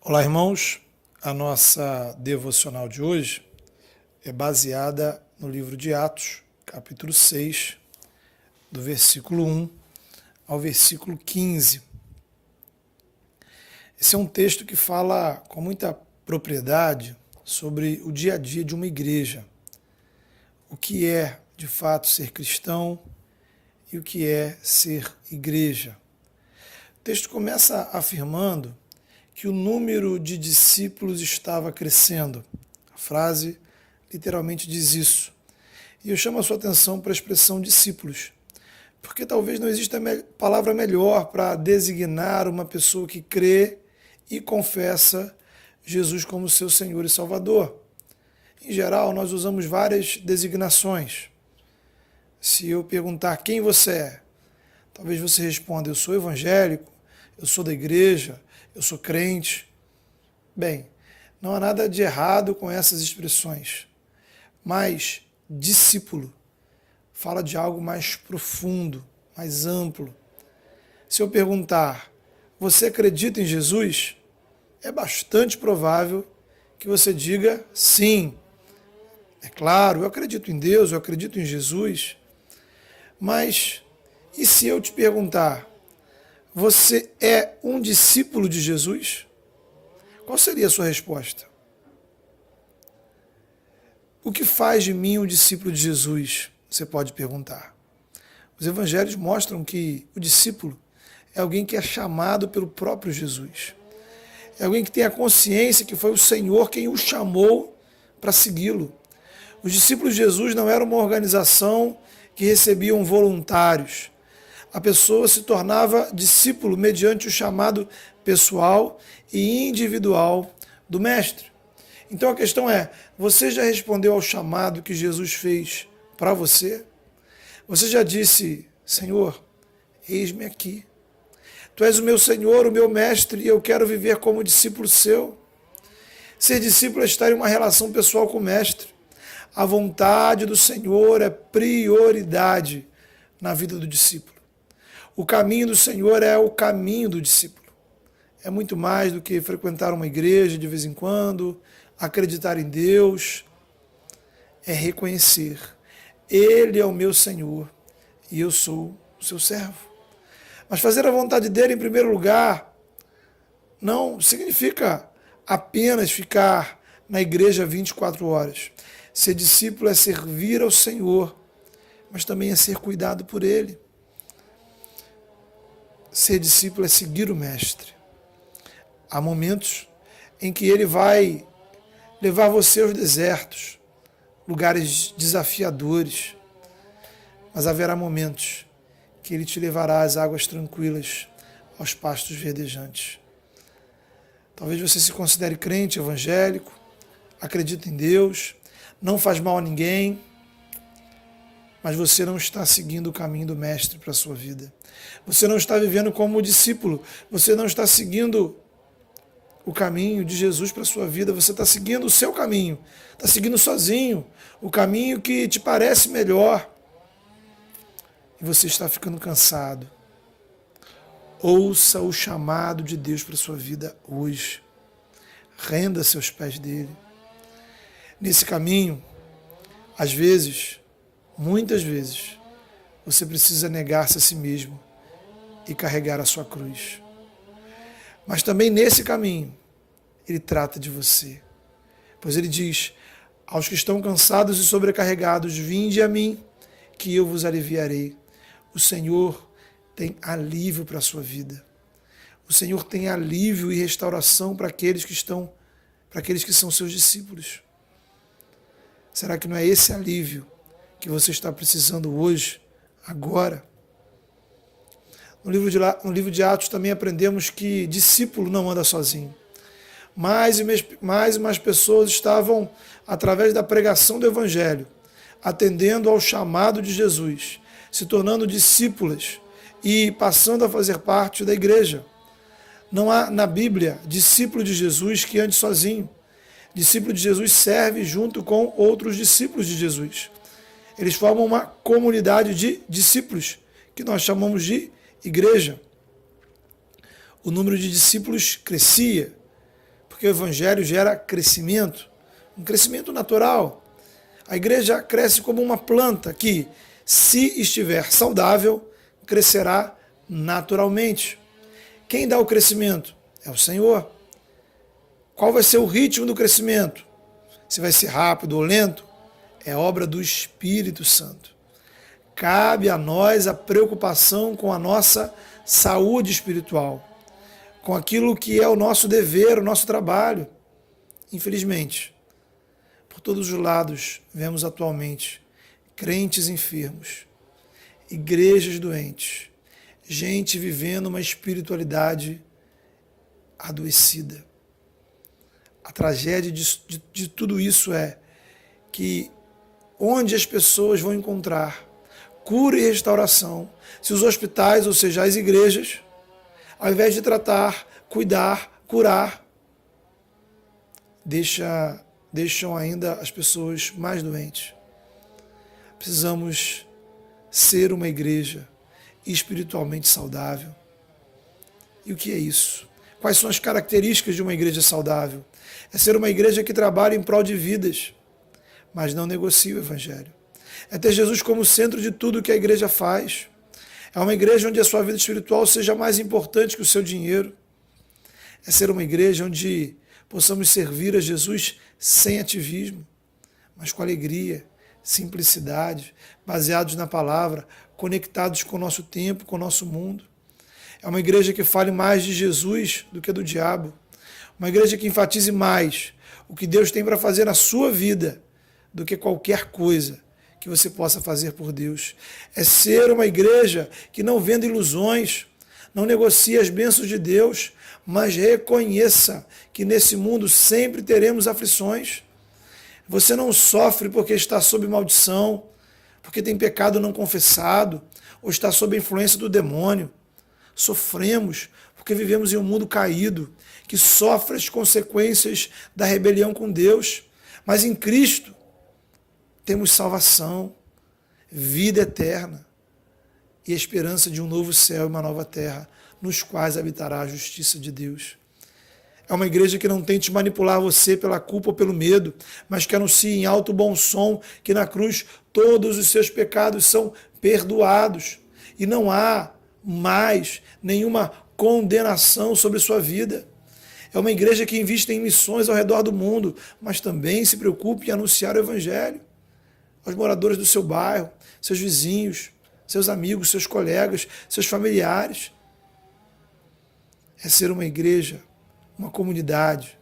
Olá, irmãos. A nossa devocional de hoje é baseada no livro de Atos, capítulo 6, do versículo 1 ao versículo 15. Esse é um texto que fala com muita propriedade sobre o dia a dia de uma igreja, o que é, de fato, ser cristão e o que é ser igreja. O texto começa afirmando que o número de discípulos estava crescendo. A frase literalmente diz isso. E eu chamo a sua atenção para a expressão discípulos, porque talvez não exista palavra melhor para designar uma pessoa que crê e confessa Jesus como seu Senhor e Salvador. Em geral, nós usamos várias designações. Se eu perguntar quem você é, talvez você responda: eu sou evangélico, eu sou da igreja, eu sou crente. Bem, não há nada de errado com essas expressões, mas discípulo fala de algo mais profundo, mais amplo. Se eu perguntar: você acredita em Jesus? É bastante provável que você diga sim. É claro, eu acredito em Deus, eu acredito em Jesus. Mas e se eu te perguntar: você é um discípulo de Jesus? Qual seria a sua resposta? O que faz de mim um discípulo de Jesus? Você pode perguntar. Os evangelhos mostram que o discípulo é alguém que é chamado pelo próprio Jesus. É alguém que tem a consciência que foi o Senhor quem o chamou para segui-lo. Os discípulos de Jesus não eram uma organização que recebiam voluntários. A pessoa se tornava discípulo mediante o chamado pessoal e individual do Mestre. Então a questão é: você já respondeu ao chamado que Jesus fez para você? Você já disse: Senhor, eis-me aqui. Tu és o meu Senhor, o meu Mestre, e eu quero viver como discípulo seu. Ser discípulo é estar em uma relação pessoal com o Mestre. A vontade do Senhor é prioridade na vida do discípulo. O caminho do Senhor é o caminho do discípulo. É muito mais do que frequentar uma igreja de vez em quando, acreditar em Deus. É reconhecer: Ele é o meu Senhor e eu sou o seu servo. Mas fazer a vontade dele em primeiro lugar não significa apenas ficar na igreja 24 horas. Ser discípulo é servir ao Senhor, mas também é ser cuidado por Ele. Ser discípulo é seguir o Mestre. Há momentos em que Ele vai levar você aos desertos, lugares desafiadores, mas haverá momentos que Ele te levará às águas tranquilas, aos pastos verdejantes. Talvez você se considere crente, evangélico, acredita em Deus, não faz mal a ninguém, mas você não está seguindo o caminho do Mestre para a sua vida. Você não está vivendo como discípulo, você não está seguindo o caminho de Jesus para a sua vida, você está seguindo o seu caminho, está seguindo sozinho, o caminho que te parece melhor, e você está ficando cansado. Ouça o chamado de Deus para a sua vida hoje. Renda-se aos pés dele. Nesse caminho, às vezes, muitas vezes, você precisa negar-se a si mesmo e carregar a sua cruz. Mas também nesse caminho, ele trata de você. Pois ele diz: aos que estão cansados e sobrecarregados, vinde a mim, que eu vos aliviarei. O Senhor tem alívio para a sua vida. O Senhor tem alívio e restauração para aqueles que são seus discípulos. Será que não é esse alívio que você está precisando hoje, agora? No livro de Atos também aprendemos que discípulo não anda sozinho. Mais e mais pessoas estavam, através da pregação do Evangelho, atendendo ao chamado de Jesus, se tornando discípulas e passando a fazer parte da igreja. Não há na Bíblia discípulo de Jesus que ande sozinho. Discípulo de Jesus serve junto com outros discípulos de Jesus. Eles formam uma comunidade de discípulos, que nós chamamos de igreja. O número de discípulos crescia, porque o Evangelho gera crescimento, um crescimento natural. A igreja cresce como uma planta que, se estiver saudável, crescerá naturalmente. Quem dá o crescimento? É o Senhor. Qual vai ser o ritmo do crescimento? Se vai ser rápido ou lento? É obra do Espírito Santo. Cabe a nós a preocupação com a nossa saúde espiritual, com aquilo que é o nosso dever, o nosso trabalho. Infelizmente, por todos os lados, vemos atualmente crentes enfermos, igrejas doentes, gente vivendo uma espiritualidade adoecida. A tragédia de tudo isso é que onde as pessoas vão encontrar cura e restauração, se os hospitais, ou seja, as igrejas, ao invés de tratar, cuidar, curar, deixam ainda as pessoas mais doentes. Precisamos ser uma igreja espiritualmente saudável. E o que é isso? Quais são as características de uma igreja saudável? É ser uma igreja que trabalha em prol de vidas, mas não negocia o Evangelho. É ter Jesus como centro de tudo que a igreja faz. É uma igreja onde a sua vida espiritual seja mais importante que o seu dinheiro. É ser uma igreja onde possamos servir a Jesus sem ativismo, mas com alegria, simplicidade, baseados na palavra, conectados com o nosso tempo, com o nosso mundo. É uma igreja que fale mais de Jesus do que do diabo. Uma igreja que enfatize mais o que Deus tem para fazer na sua vida do que qualquer coisa que você possa fazer por Deus. É ser uma igreja que não venda ilusões, não negocie as bênçãos de Deus, mas reconheça que nesse mundo sempre teremos aflições. Você não sofre porque está sob maldição, porque tem pecado não confessado, ou está sob a influência do demônio. Sofremos porque vivemos em um mundo caído, que sofre as consequências da rebelião com Deus. Mas em Cristo temos salvação, vida eterna e a esperança de um novo céu e uma nova terra, nos quais habitará a justiça de Deus. É uma igreja que não tente manipular você pela culpa ou pelo medo, mas que anuncie em alto bom som que na cruz todos os seus pecados são perdoados e não há mais nenhuma condenação sobre sua vida. É uma igreja que investe em missões ao redor do mundo, mas também se preocupa em anunciar o Evangelho aos moradores do seu bairro, seus vizinhos, seus amigos, seus colegas, seus familiares. É ser uma igreja, uma comunidade,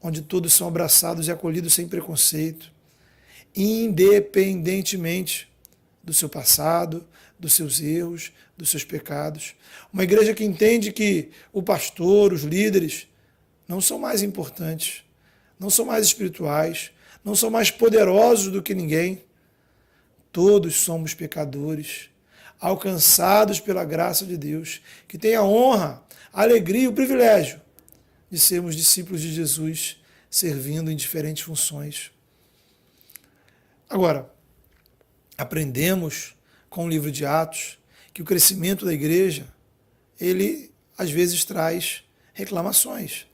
onde todos são abraçados e acolhidos sem preconceito, independentemente do seu passado, dos seus erros, dos seus pecados. Uma igreja que entende que o pastor, os líderes, não são mais importantes, não são mais espirituais, não são mais poderosos do que ninguém. Todos somos pecadores, alcançados pela graça de Deus, que tem a honra, a alegria e o privilégio de sermos discípulos de Jesus, servindo em diferentes funções. Agora, aprendemos com o livro de Atos que o crescimento da igreja, ele às vezes traz reclamações.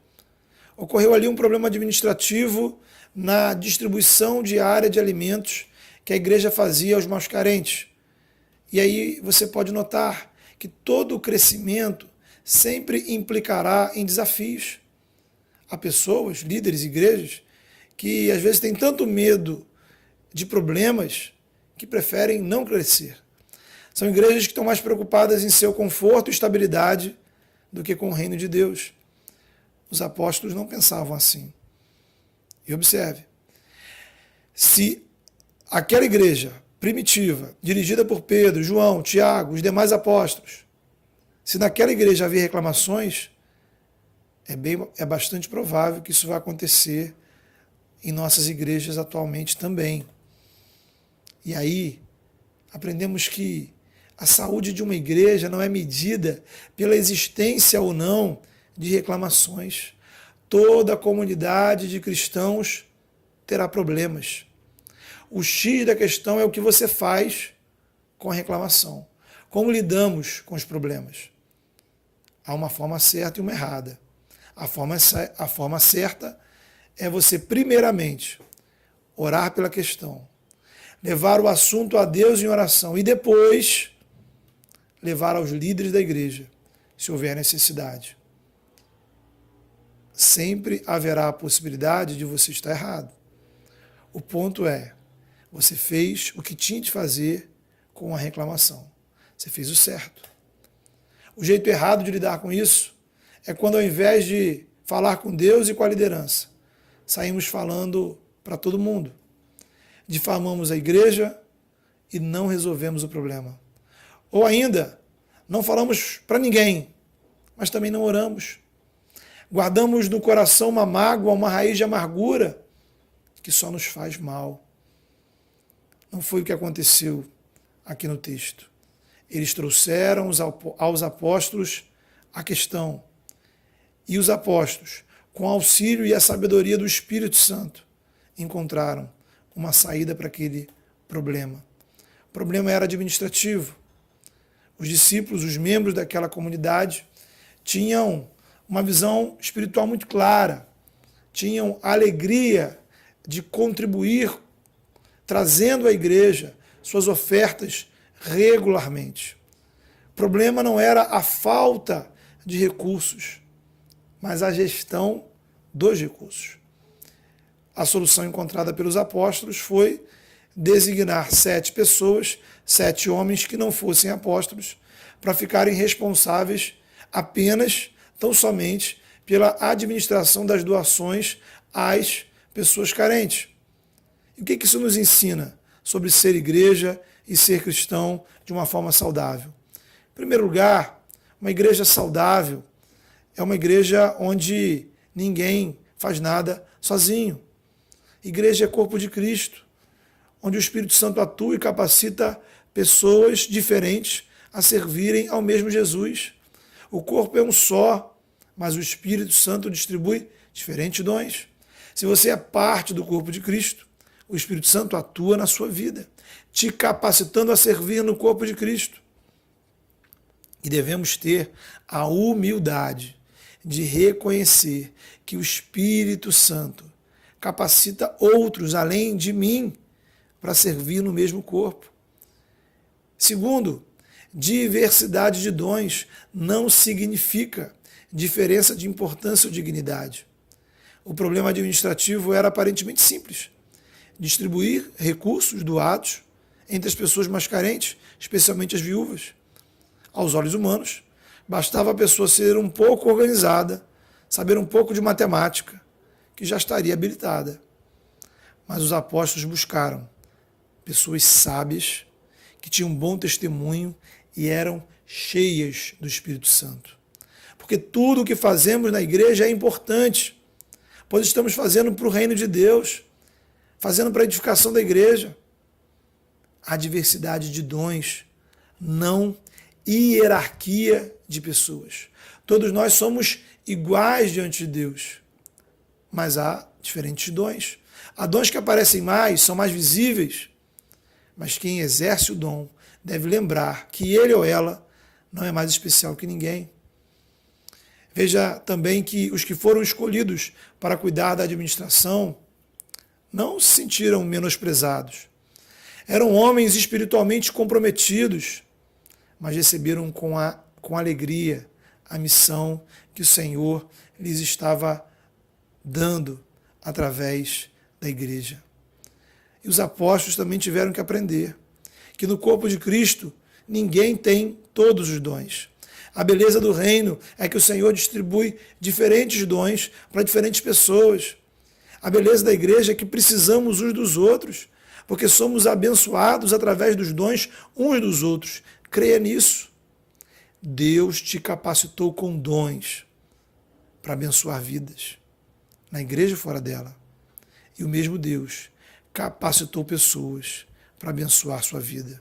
Ocorreu ali um problema administrativo na distribuição diária de alimentos que a igreja fazia aos mais carentes. E aí você pode notar que todo o crescimento sempre implicará em desafios. Há pessoas, líderes, igrejas, que às vezes têm tanto medo de problemas que preferem não crescer. São igrejas que estão mais preocupadas em seu conforto e estabilidade do que com o reino de Deus. Os apóstolos não pensavam assim. E observe, se aquela igreja primitiva, dirigida por Pedro, João, Tiago, os demais apóstolos, se naquela igreja havia reclamações, é bastante provável que isso vai acontecer em nossas igrejas atualmente também. E aí, aprendemos que a saúde de uma igreja não é medida pela existência ou não de reclamações. Toda a comunidade de cristãos terá problemas. O X da questão é o que você faz com a reclamação. Como lidamos com os problemas? Há uma forma certa e uma errada. A forma certa é você, primeiramente, orar pela questão, levar o assunto a Deus em oração e depois levar aos líderes da igreja, se houver necessidade. Sempre haverá a possibilidade de você estar errado. O ponto é, você fez o que tinha de fazer com a reclamação. Você fez o certo. O jeito errado de lidar com isso é quando, ao invés de falar com Deus e com a liderança, saímos falando para todo mundo. Difamamos a igreja e não resolvemos o problema. Ou ainda, não falamos para ninguém, mas também não oramos. Guardamos no coração uma mágoa, uma raiz de amargura que só nos faz mal. Não foi o que aconteceu aqui no texto. Eles trouxeram aos apóstolos a questão. E os apóstolos, com o auxílio e a sabedoria do Espírito Santo, encontraram uma saída para aquele problema. O problema era administrativo. Os discípulos, os membros daquela comunidade, tinham uma visão espiritual muito clara, tinham a alegria de contribuir, trazendo à igreja suas ofertas regularmente. O problema não era a falta de recursos, mas a gestão dos recursos. A solução encontrada pelos apóstolos foi designar 7 pessoas, 7 homens que não fossem apóstolos, para ficarem responsáveis apenas, tão somente, pela administração das doações às pessoas carentes. E o que isso nos ensina sobre ser igreja e ser cristão de uma forma saudável? Em primeiro lugar, uma igreja saudável é uma igreja onde ninguém faz nada sozinho. Igreja é corpo de Cristo, onde o Espírito Santo atua e capacita pessoas diferentes a servirem ao mesmo Jesus. O corpo é um só, mas o Espírito Santo distribui diferentes dons. Se você é parte do corpo de Cristo, o Espírito Santo atua na sua vida, te capacitando a servir no corpo de Cristo. E devemos ter a humildade de reconhecer que o Espírito Santo capacita outros, além de mim, para servir no mesmo corpo. Segundo, diversidade de dons não significa diferença de importância ou dignidade. O problema administrativo era aparentemente simples: distribuir recursos doados entre as pessoas mais carentes, especialmente as viúvas. Aos olhos humanos, bastava a pessoa ser um pouco organizada, saber um pouco de matemática, que já estaria habilitada. Mas os apóstolos buscaram pessoas sábias, que tinham um bom testemunho e eram cheias do Espírito Santo. Porque tudo o que fazemos na igreja é importante, pois estamos fazendo para o reino de Deus, fazendo para a edificação da igreja. A diversidade de dons, não hierarquia de pessoas. Todos nós somos iguais diante de Deus, mas há diferentes dons. Há dons que aparecem mais, são mais visíveis, mas quem exerce o dom deve lembrar que ele ou ela não é mais especial que ninguém. Veja também que os que foram escolhidos para cuidar da administração não se sentiram menosprezados. Eram homens espiritualmente comprometidos, mas receberam com alegria a missão que o Senhor lhes estava dando através da igreja. E os apóstolos também tiveram que aprender que no corpo de Cristo ninguém tem todos os dons. A beleza do reino é que o Senhor distribui diferentes dons para diferentes pessoas. A beleza da igreja é que precisamos uns dos outros, porque somos abençoados através dos dons uns dos outros. Creia nisso. Deus te capacitou com dons para abençoar vidas, na igreja e fora dela. E o mesmo Deus capacitou pessoas para abençoar sua vida.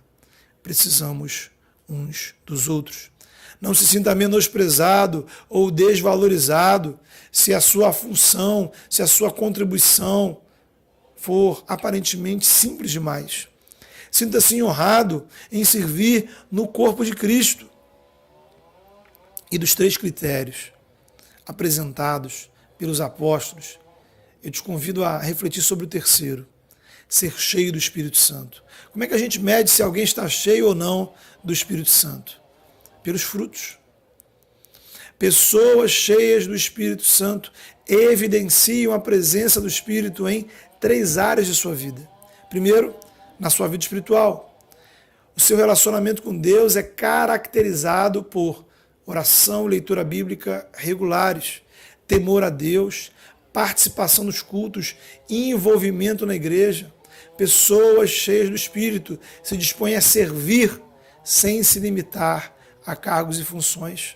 Precisamos uns dos outros. Não se sinta menosprezado ou desvalorizado se a sua função, se a sua contribuição for aparentemente simples demais. Sinta-se honrado em servir no corpo de Cristo. E dos 3 critérios, apresentados pelos apóstolos, eu te convido a refletir sobre o terceiro: ser cheio do Espírito Santo. Como é que a gente mede se alguém está cheio ou não do Espírito Santo? Pelos frutos. Pessoas cheias do Espírito Santo evidenciam a presença do Espírito em 3 áreas de sua vida. Primeiro, na sua vida espiritual. O seu relacionamento com Deus é caracterizado por oração e leitura bíblica regulares, temor a Deus, participação nos cultos e envolvimento na igreja. Pessoas cheias do Espírito se dispõem a servir sem se limitar a cargos e funções.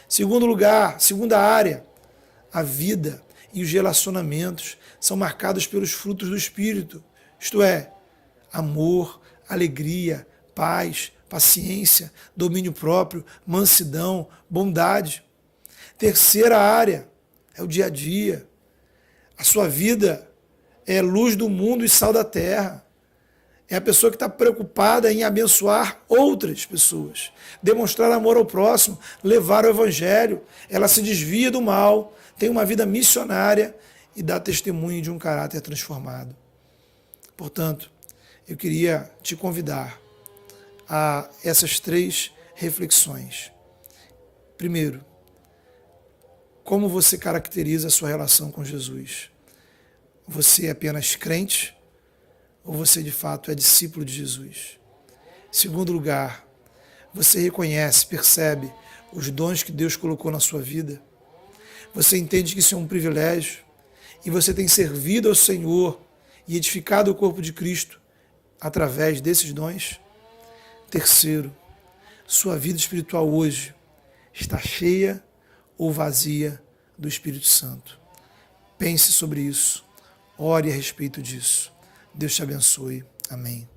Segundo lugar, segunda área, a vida e os relacionamentos são marcados pelos frutos do Espírito, isto é, amor, alegria, paz, paciência, domínio próprio, mansidão, bondade. Terceira área é o dia a dia. A sua vida é luz do mundo e sal da terra. É a pessoa que está preocupada em abençoar outras pessoas, demonstrar amor ao próximo, levar o evangelho. Ela se desvia do mal, tem uma vida missionária e dá testemunho de um caráter transformado. Portanto, eu queria te convidar a essas 3 reflexões. Primeiro, como você caracteriza a sua relação com Jesus? Você é apenas crente ou você de fato é discípulo de Jesus? Segundo lugar, você reconhece, percebe os dons que Deus colocou na sua vida? Você entende que isso é um privilégio e você tem servido ao Senhor e edificado o corpo de Cristo através desses dons? Terceiro, sua vida espiritual hoje está cheia ou vazia do Espírito Santo? Pense sobre isso. Ore a respeito disso. Deus te abençoe. Amém.